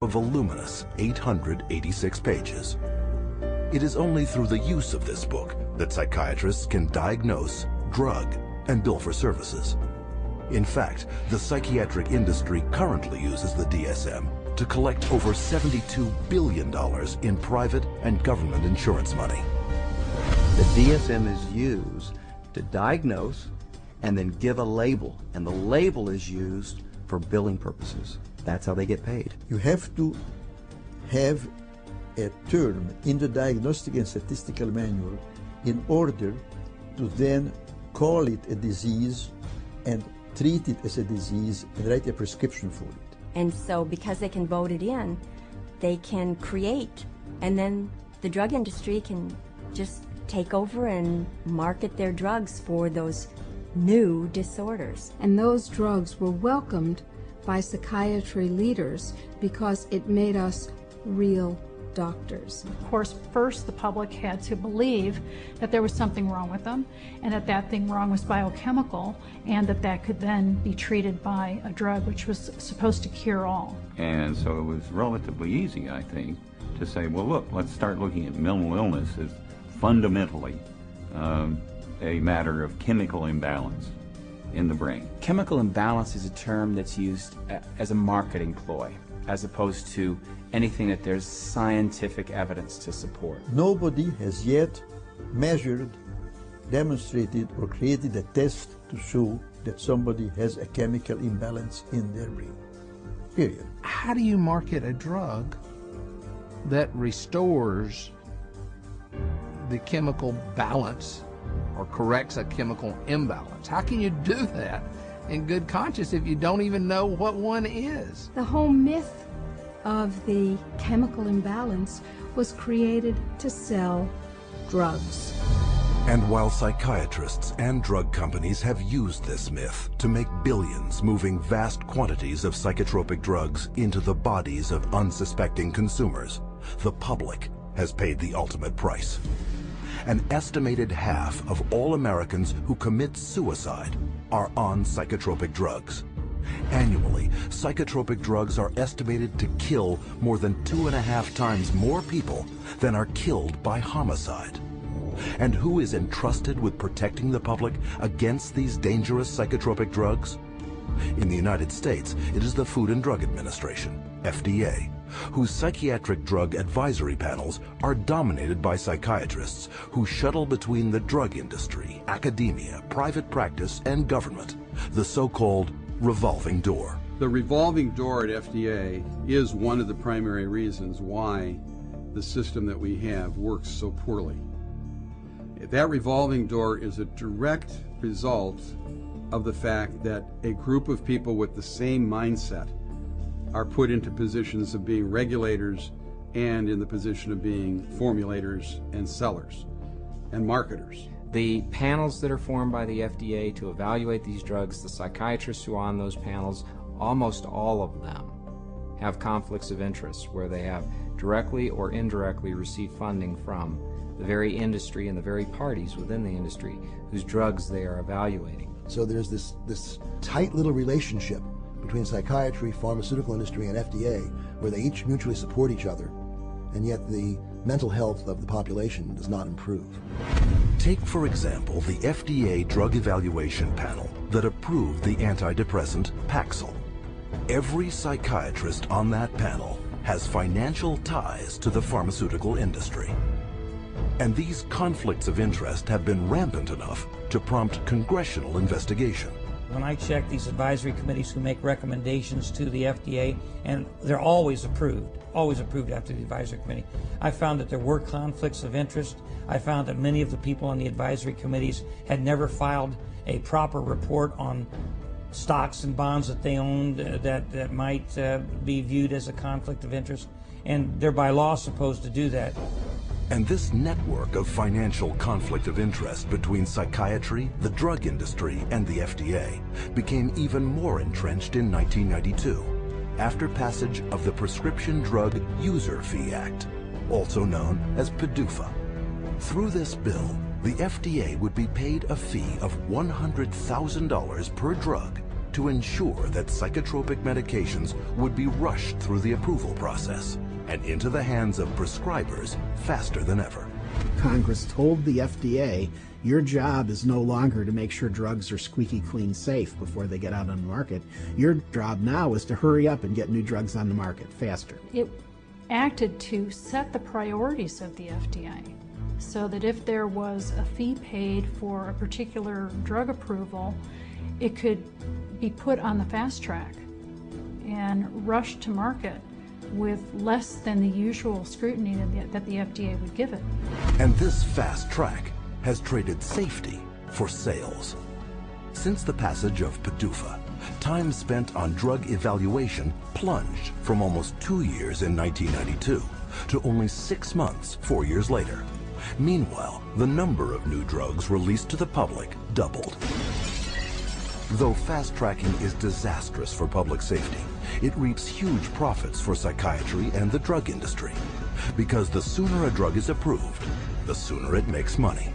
a voluminous 886 pages. It is only through the use of this book that psychiatrists can diagnose, drug, and bill for services. In fact, the psychiatric industry currently uses the DSM to collect over $72 billion in private and government insurance money. The DSM is used to diagnose and then give a label, and the label is used for billing purposes. That's how they get paid. You have to have a term in the Diagnostic and Statistical Manual in order to then call it a disease and treat it as a disease and write a prescription for it. And so because they can vote it in, they can create, and then the drug industry can just take over and market their drugs for those new disorders. And those drugs were welcomed by psychiatry leaders because it made us real doctors. Of course, first the public had to believe that there was something wrong with them, and that that thing wrong was biochemical, and that that could then be treated by a drug which was supposed to cure all. And so it was relatively easy, I think, to say, well, look, let's start looking at mental illness as fundamentally a matter of chemical imbalance in the brain. Chemical imbalance is a term that's used as a marketing ploy, as opposed to anything that there's scientific evidence to support. Nobody has yet measured, demonstrated, or created a test to show that somebody has a chemical imbalance in their brain. Period. How do you market a drug that restores the chemical balance or corrects a chemical imbalance? How can you do that in good conscience if you don't even know what one is? The whole myth of the chemical imbalance was created to sell drugs. And while psychiatrists and drug companies have used this myth to make billions moving vast quantities of psychotropic drugs into the bodies of unsuspecting consumers, the public has paid the ultimate price. An estimated half of all Americans who commit suicide are on psychotropic drugs. Annually, psychotropic drugs are estimated to kill more than 2.5 times more people than are killed by homicide. And who is entrusted with protecting the public against these dangerous psychotropic drugs? In the United States, it is the Food and Drug Administration, FDA, whose psychiatric drug advisory panels are dominated by psychiatrists who shuttle between the drug industry, academia, private practice, and government, the so-called revolving door. The revolving door at FDA is one of the primary reasons why the system that we have works so poorly. That revolving door is a direct result of the fact that a group of people with the same mindset are put into positions of being regulators and in the position of being formulators and sellers and marketers. The panels that are formed by the FDA to evaluate these drugs, the psychiatrists who are on those panels, almost all of them have conflicts of interest where they have directly or indirectly received funding from the very industry and the very parties within the industry whose drugs they are evaluating. So there's this tight little relationship between psychiatry, pharmaceutical industry, and FDA where they each mutually support each other, and yet the mental health of the population does not improve. Take, for example, the FDA Drug Evaluation Panel that approved the antidepressant Paxil. Every psychiatrist on that panel has financial ties to the pharmaceutical industry. And these conflicts of interest have been rampant enough to prompt congressional investigation. When I check these advisory committees who make recommendations to the FDA, and they're always approved after the advisory committee, I found that there were conflicts of interest. I found that many of the people on the advisory committees had never filed a proper report on stocks and bonds that they owned that might be viewed as a conflict of interest, and they're by law supposed to do that. And this network of financial conflict of interest between psychiatry, the drug industry, and the FDA became even more entrenched in 1992, after passage of the Prescription Drug User Fee Act, also known as PDUFA. Through this bill, the FDA would be paid a fee of $100,000 per drug to ensure that psychotropic medications would be rushed through the approval process and into the hands of prescribers faster than ever. Congress told the FDA, your job is no longer to make sure drugs are squeaky clean safe before they get out on the market. Your job now is to hurry up and get new drugs on the market faster. It acted to set the priorities of the FDA so that if there was a fee paid for a particular drug approval, it could be put on the fast track and rushed to market with less than the usual scrutiny that the FDA would give it. And this fast track has traded safety for sales. Since the passage of PDUFA, time spent on drug evaluation plunged from almost 2 years in 1992 to only 6 months 4 years later. Meanwhile, the number of new drugs released to the public doubled. Though fast-tracking is disastrous for public safety, it reaps huge profits for psychiatry and the drug industry. Because the sooner a drug is approved, the sooner it makes money.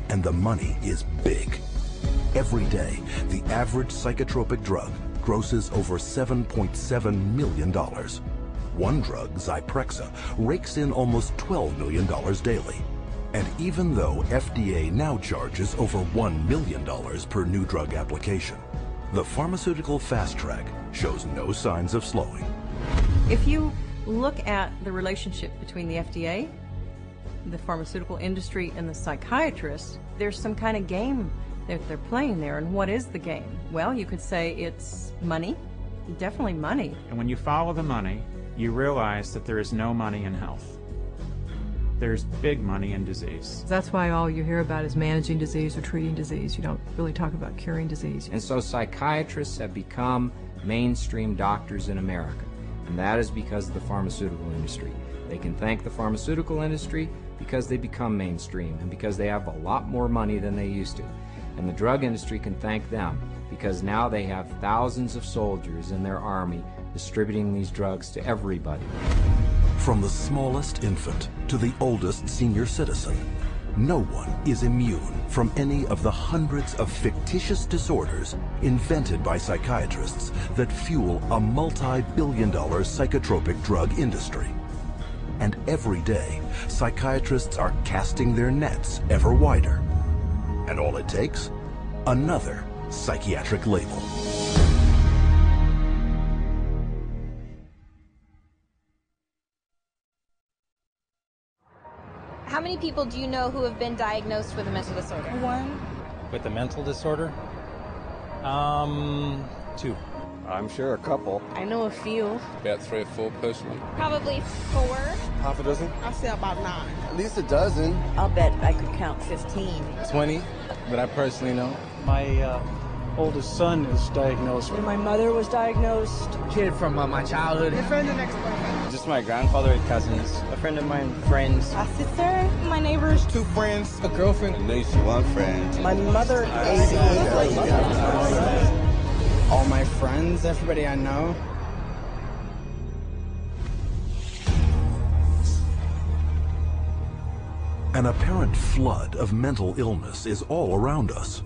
And the money is big. Every day, the average psychotropic drug grosses over $7.7 million. One drug, Zyprexa, rakes in almost $12 million daily. And even though FDA now charges over $1 million per new drug application, the pharmaceutical fast track shows no signs of slowing. If you look at the relationship between the FDA, the pharmaceutical industry, and the psychiatrists, there's some kind of game that they're playing there. And what is the game? Well, you could say it's money, definitely money. And when you follow the money, you realize that there is no money in health. There's big money in disease. That's why all you hear about is managing disease or treating disease. You don't really talk about curing disease. And so psychiatrists have become mainstream doctors in America. And that is because of the pharmaceutical industry. They can thank the pharmaceutical industry because they become mainstream and because they have a lot more money than they used to. And the drug industry can thank them because now they have thousands of soldiers in their army distributing these drugs to everybody. From the smallest infant to the oldest senior citizen, no one is immune from any of the hundreds of fictitious disorders invented by psychiatrists that fuel a multi-billion-dollar psychotropic drug industry. And every day, psychiatrists are casting their nets ever wider. And all it takes? Another psychiatric label. How many people do you know who have been diagnosed with a mental disorder? One. With a mental disorder? 2. I'm sure a couple. I know a few. About 3 or 4 personally. Probably 4. Half a dozen? I'll say about 9. At least a dozen. I'll bet I could count 15. 20 that I personally know. My oldest son is diagnosed. My mother was diagnosed. Kid from my childhood. Your friend and ex-boyfriend. Just my grandfather and cousins. A friend of mine, friends. A sister, my neighbors. 2 friends, a girlfriend. At least 1 friend. My mother, all my friends, everybody I know. An apparent flood of mental illness is all around us.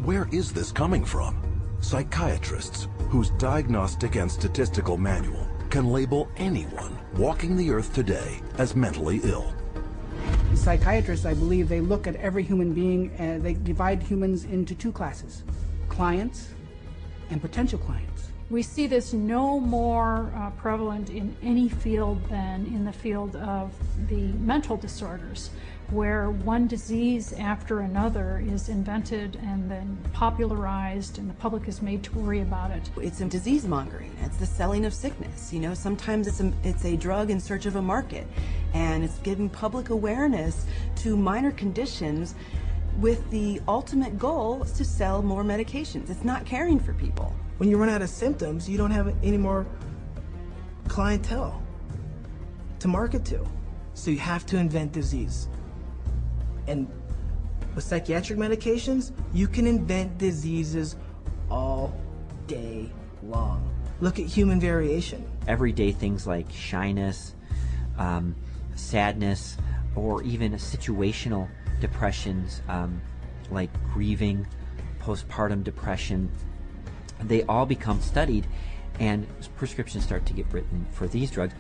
Where is this coming from? Psychiatrists, whose diagnostic and statistical manual can label anyone walking the earth today as mentally ill. Psychiatrists, I believe, they look at every human being and they divide humans into 2 classes, clients and potential clients. We see this no more prevalent in any field than in the field of the mental disorders, where one disease after another is invented and then popularized and the public is made to worry about it. It's a disease mongering. It's the selling of sickness. You know, sometimes it's a drug in search of a market, and it's giving public awareness to minor conditions with the ultimate goal is to sell more medications. It's not caring for people. When you run out of symptoms, you don't have any more clientele to market to. So you have to invent disease. And with psychiatric medications, you can invent diseases all day long. Look at human variation. Everyday things like shyness, sadness, or even situational depressions like grieving, postpartum depression, they all become studied, and prescriptions start to get written for these drugs.